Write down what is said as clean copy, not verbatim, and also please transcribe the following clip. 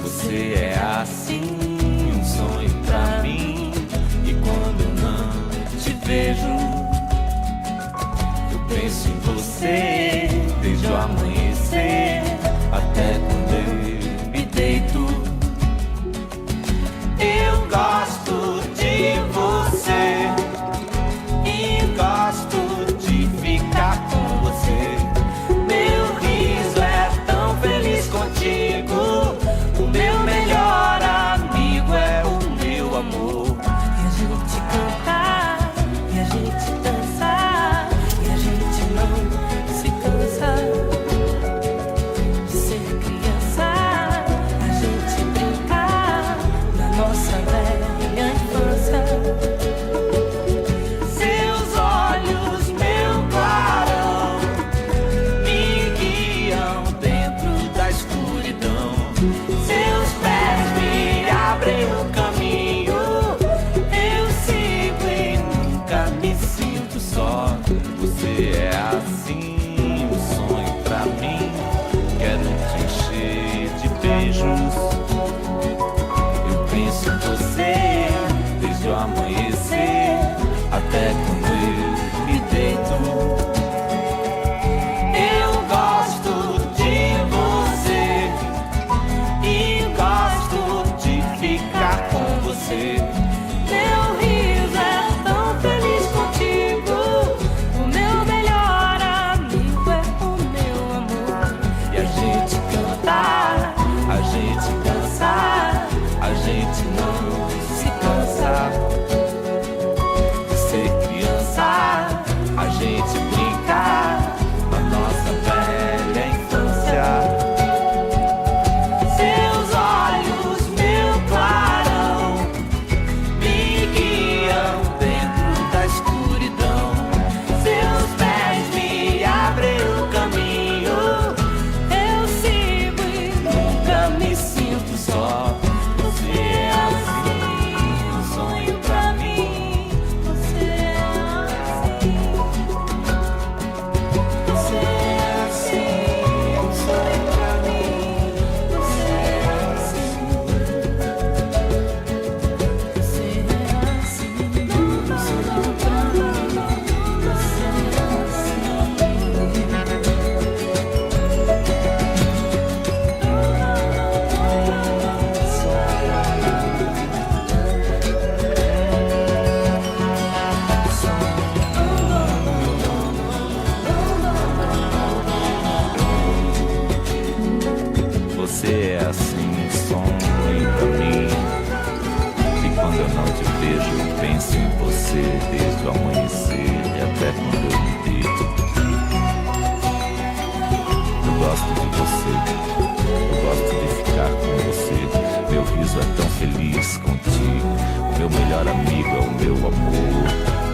Você é assim, um sonho pra mim. E quando eu não te vejo, eu penso em você desde o amanhecer até quando eu me deito. Eu gosto de você e gosto de ficar com você. Meu riso é tão feliz contigo. O meu melhor amigo é o meu amor. E a gente cantar, e a gente dançar, e a gente não se cansa de ser criança. A gente brincar na nossa velha infância. Seus olhos, meu clarão, me guiam dentro da escuridão. Seus pés me abrem o caminho. Eu sigo e nunca me sinto só. Você é assim, um sonho pra mim. Quero te encher de beijos. Eu penso em você desde o amanhecer até quando eu me deito. Eu gosto de você e gosto de ficar com você. Meu riso é tão feliz contigo. O meu melhor amigo é o meu amor. E a gente cantar, a gente dançar, a gente não se cansa de ser criança. A gente brincar na nossa velha infância. Seus olhos, meu clarão, me guiam dentro da escuridão. Seus pés me abrem o caminho. Eu sigo e nunca me sinto só. Você é assim, um sonho pra mim. Você é assim. Você é assim, um sonho pra mim. Você é assim. Você é assim, um sonho pra mim. Você é Você é assim, um sonho pra mim. E quando eu não te vejo, eu penso em você desde o amanhecer e até quando eu me deito. Eu gosto de você, eu gosto de ficar com você. Meu riso é tão feliz contigo. O meu melhor amigo é o meu amor.